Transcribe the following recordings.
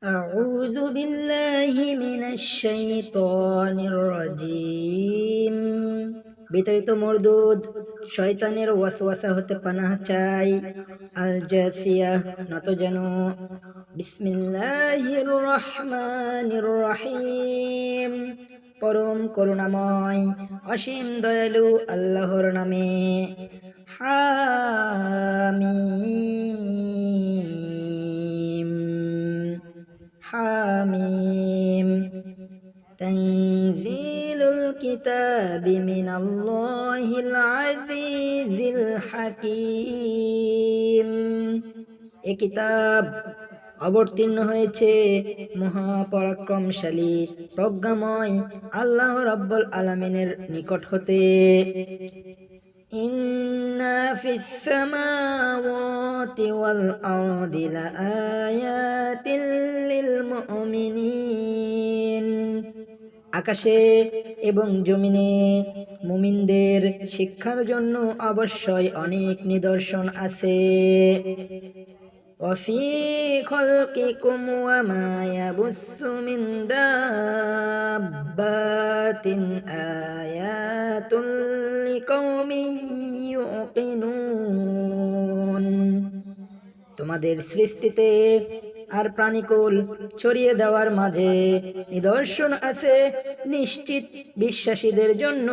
أعوذ بالله من الشيطان الرجيم বিতাড়িত মরদুদ শয়তানের ওয়াসওয়াসা হতে পানাহ চাই। আল জাসিয়া নত যেন। বিসমিল্লাহির রহমানির রহিম পরম করুণাময় অসীম দয়ালু আল্লাহর নামে। হামিম حاميم تنزيل الكتاب من الله العزيز الحكيم এ কিতাব অবতীর্ণ হয়েছে মহাপরাক্রমশালী প্রজ্ঞাময় আল্লাহ রাব্বুল আলামিনের নিকট হতে। ইন্না ফিস সামাওয়াতি ওয়াল আরদি লাআয়াতিন লিল মুমিনিন আকাশে এবং জমিনে মুমিনদের শিক্ষার জন্য অবশ্যই অনেক নিদর্শন আছে। وفي خلقكم وما يبث من دابات آيات لقوم يوقنون তোমাদের সৃষ্টিতে আর প্রাণীকুল ছড়িয়ে দেওয়ার মাঝে নিদর্শন আছে নিশ্চিত বিশ্বাসীদের জন্য।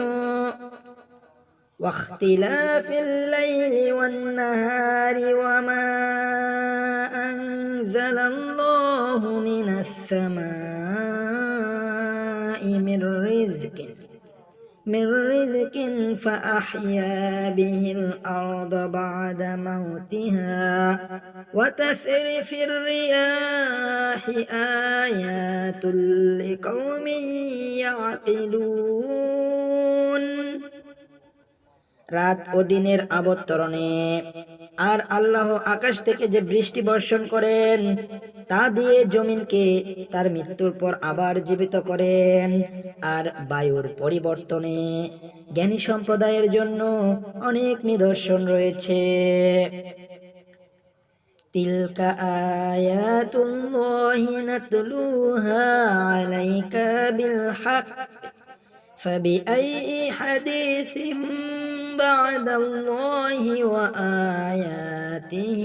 واختلاف الليل والنهار وما أنزل الله من السماء من رزق فأحيا به الأرض بعد موتها وتصرف الرياح آيات لقوم يعقلون রাত ও দিনের আবর্তনে আর আল্লাহ আকাশ থেকে যে বৃষ্টি বর্ষণ করেন তা দিয়ে জমিনকে তার মৃত্যুর পর আবার জীবিত করেন। আর বায়ুর পরিবর্তনে জ্ঞানী সম্প্রদায়ের জন্য অনেক নিদর্শন রয়েছে। তিলকা আয়াতুল্লাহি নাতলুহা আলাইকা বিল হক فبأي حديث بعد الله وآياته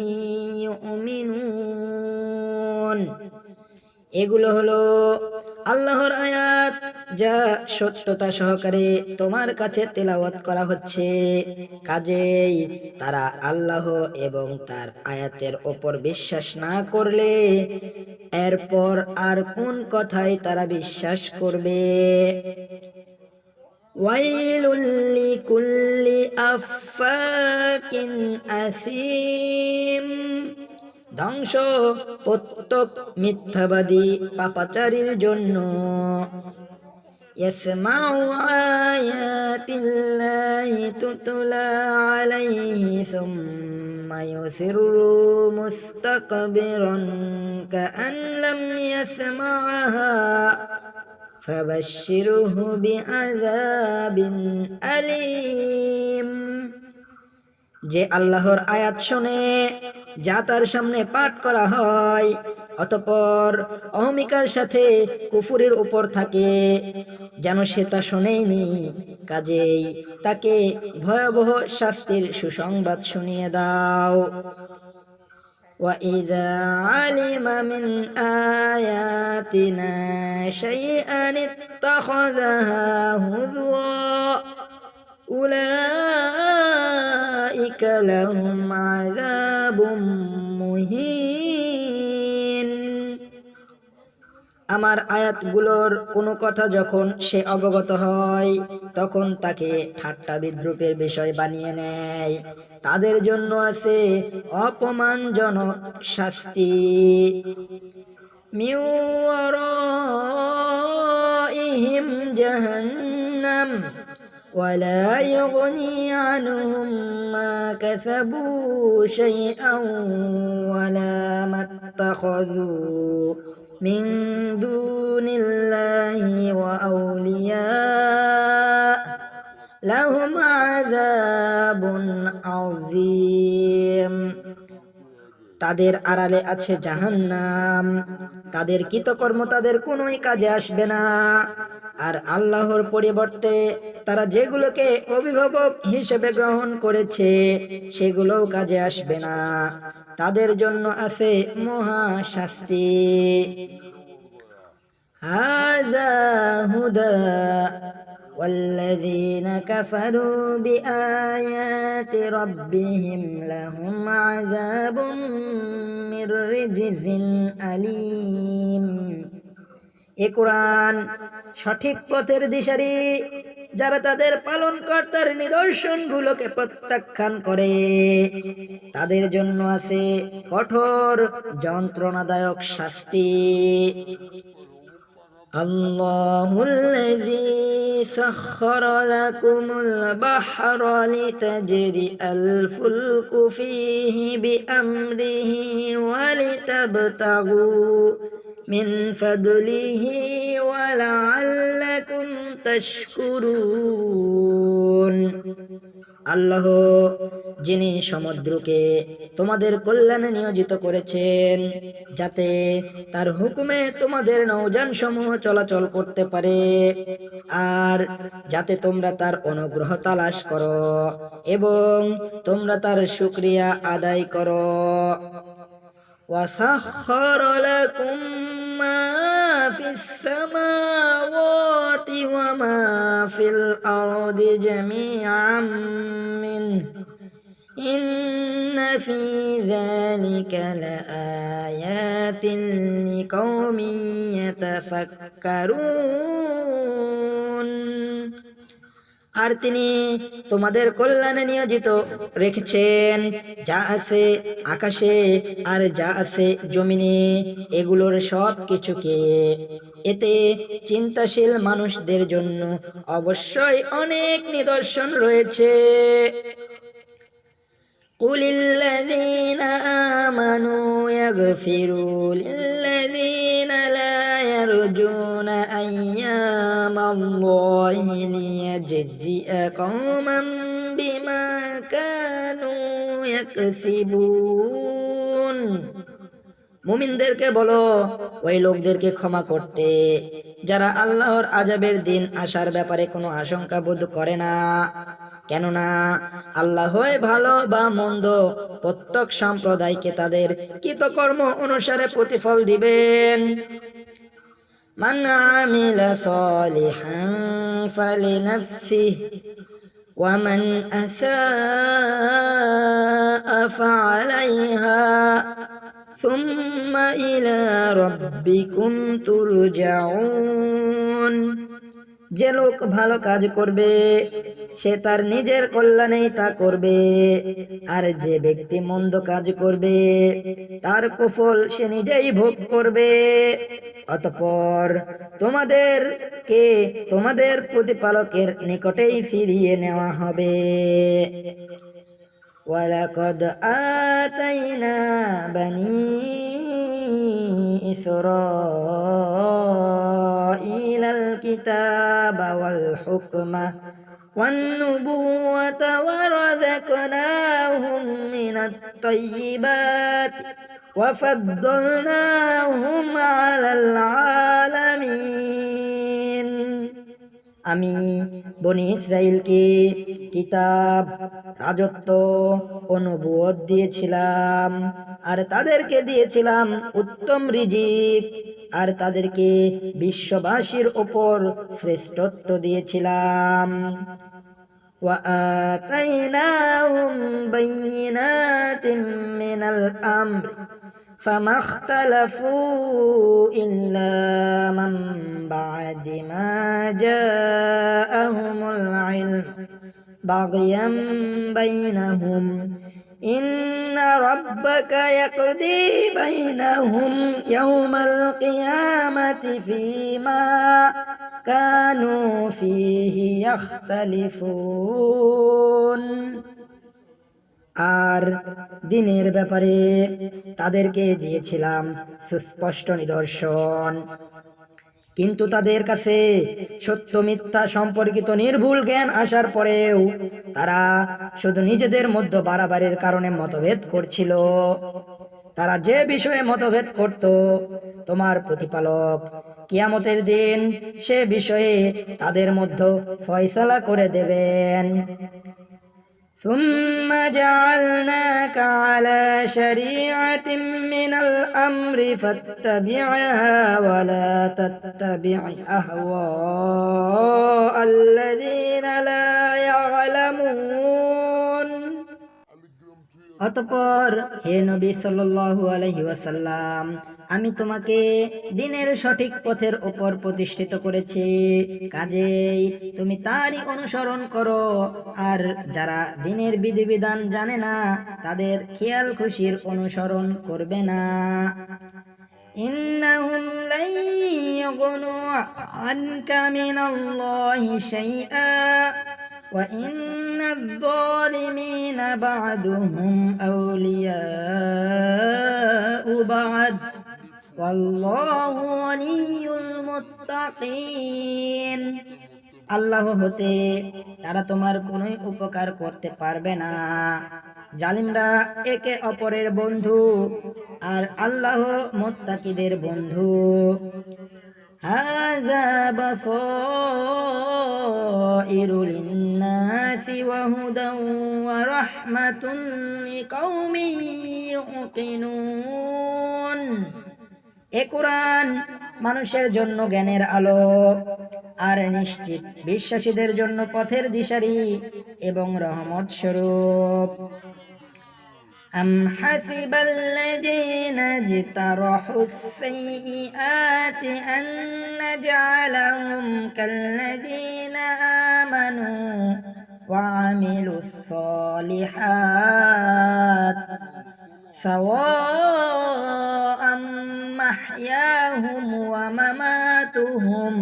يؤمنون এগুলো হলো আল্লাহর আয়াত যা সত্যতা সহকারে তোমার কাছে তেলাওয়াত করা হচ্ছে। কাজেই তারা আল্লাহ এবং তার আয়াতের ওপর বিশ্বাস না করলে এরপর আর কোন কথায় তারা বিশ্বাস করবে। ويل لكل أفاك أثيم ধ্বংস প্রত্যেক মিথ্যাবাদী পাপাচারীর জন্য। يسمع آيات الله تتلى عليه ثم يصر مستكبرا كأن لم يسمعها فبشره بعذاب أليم যে আল্লাহর আয়াত শুনে যা তার সামনে পাঠ করা হয় অতঃপর অহমিকার সাথে কুফুরের উপর থাকে যেন সে তা শোনেনি, কাজেই তাকে ভয়াবহ শাস্তির সুসংবাদ শুনিয়ে দাও। وَإِذَا عَلِمَ مِنْ آيَاتِنَا شَيْئًا اتَّخَذَهَا هُزُوًا أُولَئِكَ لَهُمْ عَذَابٌ مُهِينٌ আমার আয়াতগুলোর কোনো কথা যখন সে অবগত হয় তখন তাকে ঠাট্টা বিদ্রুপের বিষয় বানিয়ে নেয়। তাদের জন্য আছে অপমানজনক শাস্তি। মিন ওয়ারাইহিম জাহান্নাম ওয়ালা ইউগনি আনহুম মা কাসাবু শাইআন ওয়ালা মাত্তাখাযু মিন দুনিল্লাহি ওয়া আউলিয়া লাহুম আযাবুন আযীম তাদের আড়ালে আছে জাহান্নাম, তাদের কৃতকর্ম তাদের কোনোই কাজে আসবে না। আর আল্লাহর পরিবর্তে তারা যেগুলোকে অভিভাবক হিসেবে গ্রহণ করেছে সেগুলোও কাজে আসবে না। তাদের জন্য আছে মহা শাস্তি। হাযা হুদা والذين كفروا بآيات ربهم لهم عذاب من رجز أليم। এ কোরআন সঠিক পথের দিশারি। যারা তাদের পালনকর্তার নিদর্শনগুলোকে প্রত্যাখ্যান করে তাদের জন্য আছে কঠোর যন্ত্রণাদায়ক শাস্তি। আল্লাহুল্লাযী সাখখারা লাকুমুল বাহরা লিতাজরিয়াল ফুলকু ফীহি বিআমরিহি ওয়া লিতাবতাগু মিন ফাদলিহি ওয়া লাআল্লাকুম তাশকুরুন। আল্লাহ যিনি সমুদ্রকে তোমাদের কল্যাণে নিয়োজিত করেছেন যাতে তার হুকুমে তোমাদের নৌযান সমূহ চলাচল করতে পারে আর যাতে তোমরা তার অনুগ্রহ তালাশ করো এবং তোমরা তার শুকরিয়া আদায় করো। وَسَخَّرَ لَكُم مَّا فِي السَّمَاوَاتِ وَمَا فِي الْأَرْضِ جَمِيعًا مِّنْهُ إِنَّ فِي ذَلِكَ لَآيَاتٍ لِقَوْمٍ يَتَفَكَّرُونَ। আর তিনি তোমাদের কল্যাণে নিয়োজিত রেখেছেন যা আছে আকাশে আর যা আছে জমিনে, এগুলোর সব কিছুকে। এতে চিন্তাশীল মানুষদের জন্য অবশ্যই অনেক নিদর্শন রয়েছে। কুলিল্লাযীনা আমানু ইয়াগফিরু লিল্লাযীনা লা ইয়ারজুনা আইয়ামাল্লাহি লিয়াজজিআ কওমান বিমা কানু ইয়াকসিবুন। মুমিনদেরকে বলো ওই লোকদেরকে ক্ষমা করতে যারা আল্লাহর আযাবের দিন আসার ব্যাপারে কোনো আশঙ্কা বোধ করে না, কেননা আল্লাহই ভালো বা মন্দ প্রত্যেক সম্প্রদায়কে তাদের কৃতকর্ম অনুসারে প্রতিফল দিবেন। মান আমিলা সালিহান ফালিনাফসিহি ওয়া মান আসাআ ফাআলাইহা সুম্মা ইলা রাব্বিকুম তুরজাউন। যে লোক ভালো কাজ করবে সে তার নিজের কল্যাণেই তা করবে, আর যে ব্যক্তি মন্দ কাজ করবে তার কুফল সে নিজেই ভোগ করবে। অতঃপর তোমাদেরকে তোমাদের প্রতিপালকের নিকটেই ফিরিয়ে নেওয়া হবে। ওয়ালাকাদ আতাইনা বানী ইসরাঈলাল কিতাবা ওয়াল হুকমা ওয়ান নুবুওয়াতা ওয়া রাযাকনাহুম মিনাত তাইয়্যিবাতি ওয়া ফাদ্দালনাহুম আলাল আলামিন। আমি বনি ইসরাইলকে কিতাব, রাজত্ব ও নবুয়ত দিয়েছিলাম, আর তাদেরকে দিয়েছিলাম উত্তম রিজিক, আর তাদেরকে বিশ্ববাসীর উপর শ্রেষ্ঠত্ব দিয়েছিলাম। ওয়া আতাইনাহুম বাইয়িনাতিন মিনাল আমরি فما اختلفوا إلا من بعد ما جاءهم العلم بغيا بينهم إن ربك يقضي بينهم يوم القيامة فيما كانوا فيه يختلفون। আর দিনের ব্যাপারে তাদেরকে দিয়েছিলাম সুস্পষ্ট নিদর্শন, কিন্তু তাদের কাছে সত্য মিথ্যা সম্পর্কিত নির্ভুল জ্ঞান আসার পরেও তারা শুধু নিজেদের মধ্যে বাড়াবাড়ির কারণে মতভেদ করছিল। তারা যে বিষয়ে মতভেদ করত, তোমার প্রতিপালক কিয়ামতের দিন সে বিষয়ে তাদের মধ্যে ফয়সালা করে দেবেন। ثم جعلناك على شريعة من الأمر فاتبعها ولا تتبع أهواء الذين لا يعلمون। অতঃপর হে নবী সাল্লাল্লাহু আলাইহি ওয়াসাল্লাম, আমি তোমাকে দ্বীনের সঠিক পথের উপর প্রতিষ্ঠিত করেছি, কাজেই তুমি তারই অনুসরণ করো। আর যারা দ্বীনের বিধিবিধান জানে না তাদের খেয়াল খুশির অনুসরণ করবে না। ইন্নাহুম লাই ইগনু আনকা মিনাল্লাহি শাইআ ওয়া ইন্নায যালিমিনা বা'দুহুম আউলিয়াউ বা'দ ওয়াল্লাহু ওয়ালিয়ুল মুত্তাকিন। আল্লাহ হতে তারা তোমার কোনো উপকার করতে পারবে না। জালিমরা একে অপরের বন্ধু, আর আল্লাহ মুত্তাকিদের বন্ধু। হাযা বাসাইরু লিন-নাসি ওয়া হুদান ওয়া রাহমাতুন লিকাওমিন ইউকিনুন। এ কুরআন মানুষের জন্য জ্ঞানের আলো আর নিশ্চিত বিশ্বাসীদের জন্য পথের দিশারি এবং রহমত স্বরূপ। أم حسب الذين اجترحوا السيئات أن نجعلهم كالذين آمنوا وعملوا الصالحات سواء محياهم ومماتهم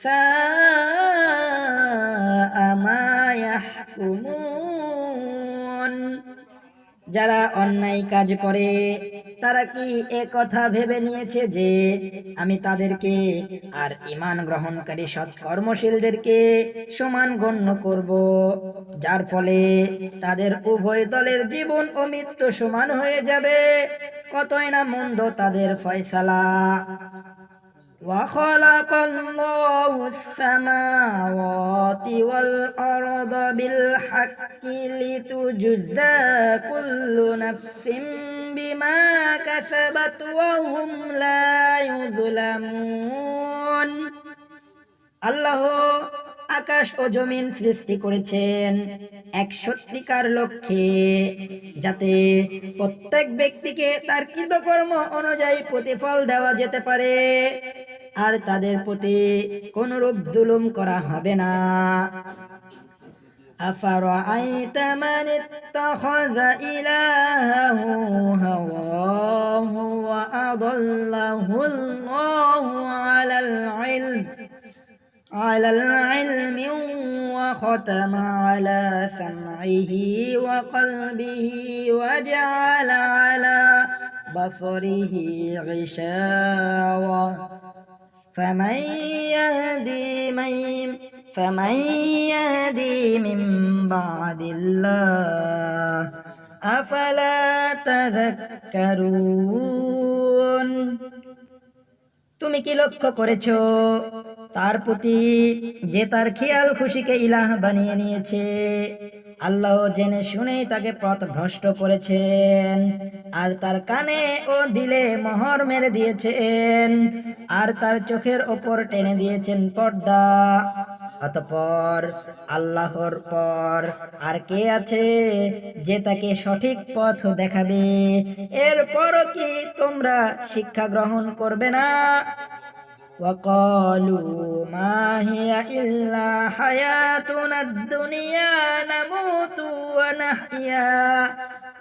ساء ما يحكمون। যারা অন্যায় কাজ করে তারা কি এ কথা ভেবে নিয়েছে যে আমি তাদেরকে আর ঈমান গ্রহণকারী সৎকর্মশীলদেরকে সমান গণ্য করব, যার ফলে তাদের উভয় দলের জীবন ও মৃত্যু সমান হয়ে যাবে। কতই না মন্দ তাদের ফয়সালা। وخلق الله السماوات والأرض بالحق لتجزى كل نفس بما كسبت وهم لا يظلمون। আল্লাহ আকাশ ও জমিন সৃষ্টি করেছেন এক সত্যিকার লক্ষ্যে, যাতে প্রত্যেক ব্যক্তিকে তার কৃতকর্ম অনুযায়ী প্রতিফল দেওয়া যেতে পারে আর তাদের প্রতি কোনরূপ জুলুম করা হবে না। আফারাআইতা মান ইত্তাখাযা ইলাহাহু হাওয়াহু ওয়া আদাল্লাহু আল্লাহু على العلم وختم على سمعه وقلبه وجعل على بصره غشاوة فمن يهدي من بعد الله أفلا تذكرون। তুমি কি লক্ষ্য করেছো তার প্রতি যে তার খেয়াল খুশিকে ইলাহ বানিয়ে নিয়েছে? আল্লাহ জেনে শুনেই তাকে পথভ্রষ্ট করেছেন আর তার কানে ও দিলে মোহর মেরে দিয়েছেন আর তার চোখের ওপর টেনে দিয়েছেন পর্দা। অতঃপর আল্লাহর পর আর কে আছে যে তাকে সঠিক পথ দেখাবে? এরপরও কি তোমরা শিক্ষা গ্রহণ করবে না? وقالوا ما هي إلا حياتنا الدنيا نموت ونحيا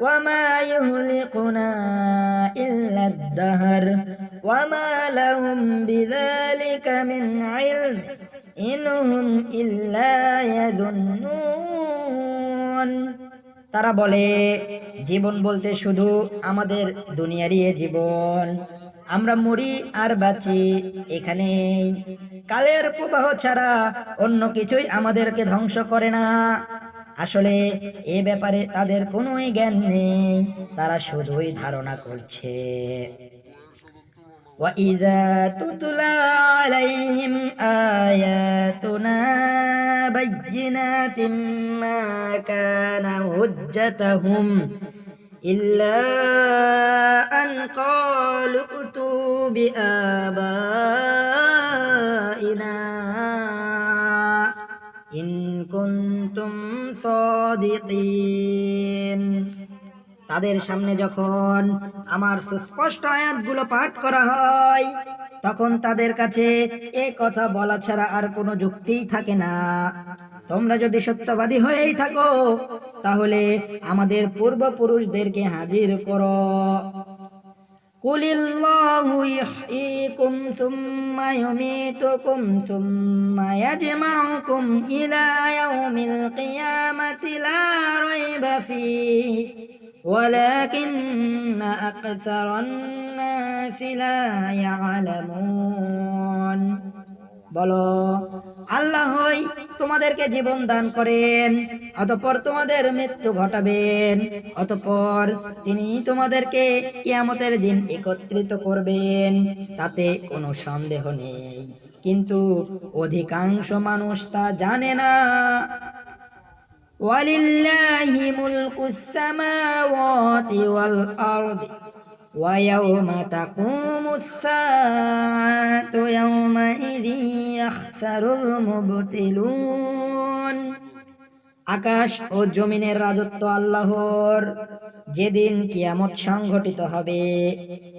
وما يهلكنا إلا الدهر وما لهم بذلك من علم إن هم إلا يظنون। তারা বলে, জীবন বলতে শুধু আমাদের দুনিয়ারই জীবন, আমরা মরি আর বাঁচি এখানেই। কালের প্রবাহ ছাড়া অন্য কিছুই আমাদেরকে ধ্বংস করে না। আসলে এ ব্যাপারে তাদের কোনোই জ্ঞান নেই, তারা শুধুই ধারণা করছে। وَإِذَا تُتْلَى عَلَيْهِمْ آيَاتُنَا بَيِّنَاتٍ مَا كَانَ حُجَّتُهُمْ إِلَّا أَنْ قَالُوا ائْتُوا بِآبَائِنَا إِن كُنتُمْ صَادِقِينَ। তাদের সামনে যখন আমার সুস্পষ্ট আয়াতগুলো পাঠ করা হয়, তখন তাদের কাছে এ কথা বলা ছাড়া আর কোনো যুক্তিই থাকে না। তোমরা যদি সত্যবাদী হয়েই থাকো, তাহলে আমাদের পূর্বপুরুষদেরকে হাজির করো। কুলিল্লাহু ইহয়িকুম সুম্মা ইউমীতুকুম সুম্মা ইয়াজমাউকুম ইলা ইয়াউমিল কিয়ামাতি লা রাইবা ফীহি ওয়ালাকিন্না আকসারান নাসি লা ইয়ালামুন। বলো, আল্লাহই তোমাদেরকে জীবন দান করেন, অতঃপর তোমাদের মৃত্যু ঘটাবেন, অতঃপর তিনি তোমাদেরকে কিয়ামতের দিন একত্রিত করবেন, তাতে কোনো সন্দেহ নেই, কিন্তু অধিকাংশ মানুষ তা জানে না। ওয়ালিল্লাহি মুলকুস সামাওয়াতি ওয়াল আরদি ওয়া ইয়াওমা তাকুমুস সাআতু ইয়াওমাইযি ইয়াখসারুল মুবতিলুন। আকাশ ও জমিনের রাজত্ব আল্লাহর। যেদিন কিয়ামত সংঘটিত হবে,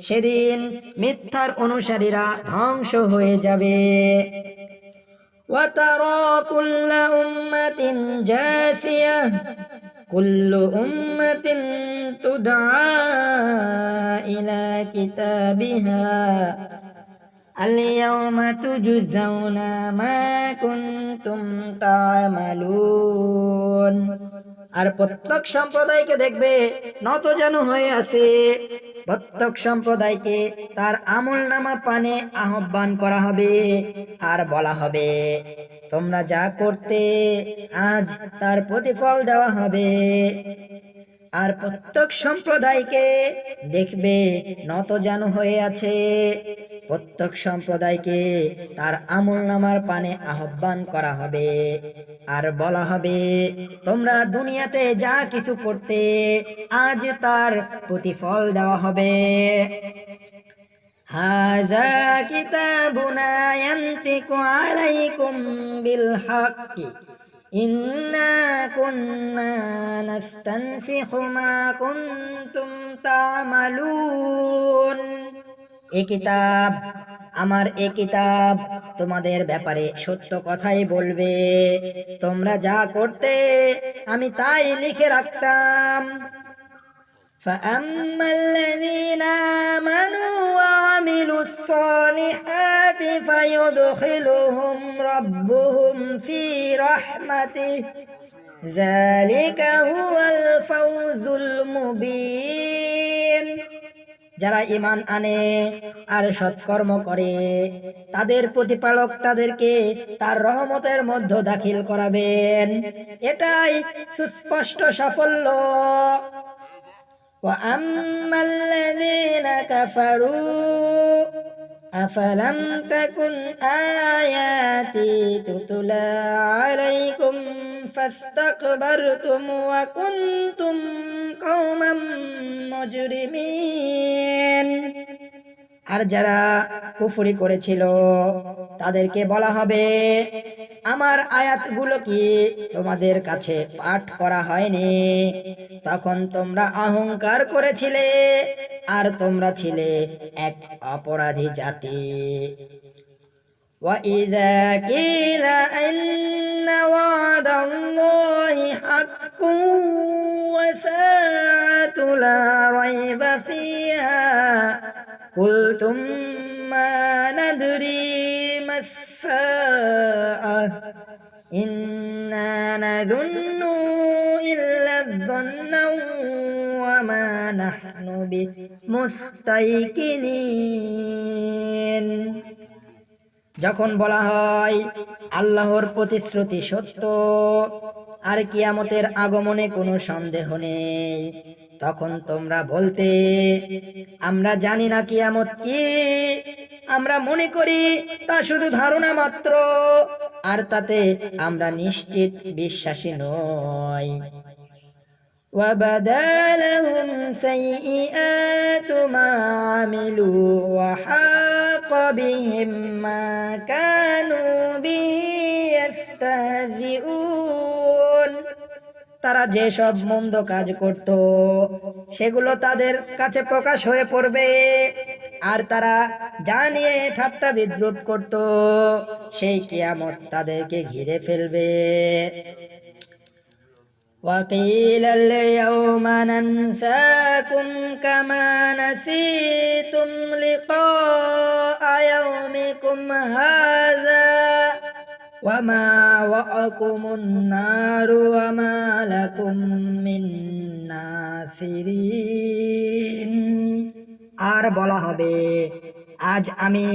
সেদিন মিথ্যার অনুসারীরা ধ্বংস হয়ে যাবে। وترى كل أمة جاثية كل أمة تدعى إلى كتابها اليوم تجزون ما كنتم تعملون। আর প্রত্যেক সম্প্রদায়কে দেখবে নতজানু হয়ে আছে। প্রত্যেক সম্প্রদায়কে তার আমলনামা পানে আহ্বান করা হবে আর বলা হবে, তোমরা যা করতে আজ তার প্রতিফল দেওয়া হবে। আর প্রত্যেক সম্প্রদায়কে দেখবে নতজানু হয়ে আছে। প্রত্যেক সম্প্রদায়কে তার আমলনামার পানে আহ্বান করা হবে আর বলা হবে, তোমরা দুনিয়াতে যা কিছু করতে আজ তার প্রতিফল দেওয়া হবে। হাযা কিতাবুনা ইয়ানতিকু আলাইকুম বিল হাক্কি ইন্না কুন্না নাস্তানসিখু মা কুনতুম তা'মালুন। এই কিতাব, আমার এই কিতাব তোমাদের ব্যাপারে সত্য কথাই বলবে। তোমরা যা করতে আমি তাই লিখে রাখতাম। فأما الذين آمنوا وعملوا الصالحات فيدخلهم ربهم في رحمته ذلك هو الفوز المبين। যারা ঈমান আনে আর সৎকর্ম করে, তাদের প্রতিপালক তাদেরকে তার রহমতের মধ্যে দাখিল করাবেন, এটাই সুস্পষ্ট সাফল্য। وَأَمَّا الَّذِينَ كَفَرُوا أَفَلَمْ تَكُنْ آيَاتِي تُتْلَى عَلَيْكُمْ فَاسْتَكْبَرْتُمْ وَكُنْتُمْ قَوْمًا مُجْرِمِينَ। আর যারা কুফরি করেছিল, তাদেরকে বলা হবে, আমার আয়াতগুলো কি তোমাদের কাছে পাঠ করা হয়নি? তখন তোমরা অহংকার করেছিলে আর তোমরা ছিলে এক অপরাধী জাতি। وَإِذَا قِيلَ إِنَّ وَعْدَ اللَّهِ حَقٌّ وَالسَّاعَةُ لَا رَيْبَ فِيهَا قُلْتُمْ مَا نَدْرِي مَا السَّاعَةُ إِن نَّظُنُّ إِلَّا الظَّنَّ وَمَا نَحْنُ بِمُسْتَيْقِنِينَ। যখন বলা হয় আল্লাহর প্রতিশ্রুতি সত্য আর কিয়ামতের আগমনে কোনো সন্দেহ নেই। তখন তোমরা বলতে, আমরা জানি না কিয়ামত কি, আমরা মনে করি তা শুধু ধারণা মাত্র, আর তাতে আমরা নিশ্চিত বিশ্বাসী নই। وَبَدَا لَهُمْ سَيِّئَاتُ مَا عَمِلُوا وَحَاقَ بِهِم مَّا كَانُوا بِهِ يَسْتَهْزِئُونَ। তারা যেসব মন্দ কাজ করত সেগুলো তাদের কাছে প্রকাশ হয়ে পড়বে, আর তারা যা নিয়ে ঠাট্টা বিদ্রুপ করত সেই কিয়ামত তাদেরকে ঘিরে ফেলবে। وَقِيلَ الْيَوْمَ نَنسَاكُمْ كَمَا نَسِيتُمْ لِقَاءَ يَوْمِكُمْ هَذَا وَمَأْوَاكُمُ النَّارُ وَمَا لَكُم مِّن نَّاصِرِينَ। আর বলা হবে, আজ আমি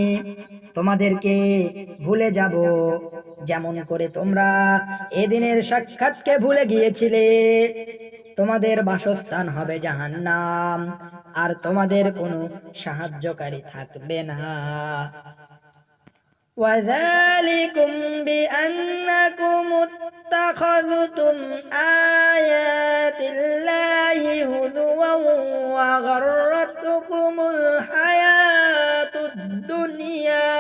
তোমাদেরকে ভুলে যাব, যেমন করে তোমরা এদিনের সাক্ষাৎকে ভুলে গিয়েছিলে। তোমাদের বাসস্থান হবে জাহান্নাম, আর তোমাদের কোনো সাহায্যকারী থাকবে না। وَذَلِكُمْ بِأَنَّكُمُ اتَّخَذْتُمْ آيَاتِ اللَّهِ هُزُوًا وَغَرَّتْكُمُ الْحَيَاةُ الدُّنْيَا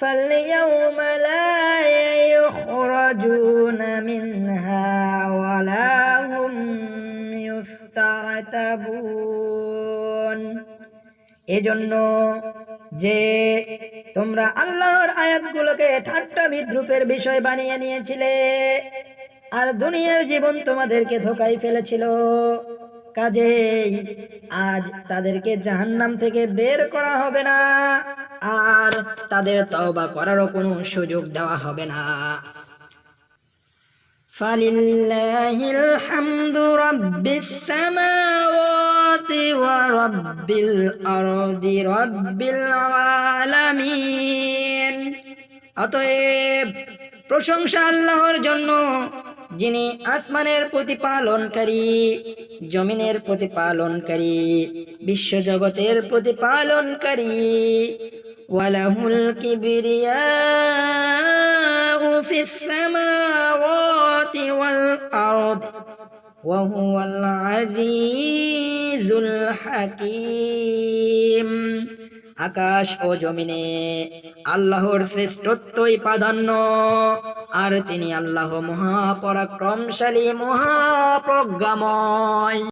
فَالْيَوْمَ لَا يُخْرَجُونَ مِنْهَا وَلَا هُمْ يُسْتَعْتَبُونَ। এজন্য যে তোমরা আল্লাহর আয়াতগুলোকে ঠাট্টা বিদ্রুপের বিষয় বানিয়ে নিয়েছিলে, আর দুনিয়ার জীবন তোমাদেরকে ধোঁকায় ফেলেছিল, কাজেই আজ তাদেরকে জাহান্নাম থেকে বের করা হবে না, আর তাদের তওবা করারও কোনো সুযোগ দেওয়া হবে না। ফালিল্লাহিল হামদু রাব্বিস সামাওয়াতি ওয়া রাব্বিল আরদি রাব্বিল আলামিন। অতএব প্রশংসা আল্লাহর জন্য, যিনি আসমানের প্রতিপালনকারী, জমিনের প্রতিপালনকারী, বিশ্বজগতের প্রতিপালনকারী। ওয়ালাহুল কিবরিয়াউ ফিস সামাওয়াতি ওয়াল আরদি ওয়া হুয়াল আজিজুল হাকীম। আকাশ ও জমিনে আল্লাহর শ্রেষ্ঠত্বই প্রাধান্য, আর তিনি আল্লাহ মহাপরাক্রমশালী, মহাপ্রজ্ঞাময়।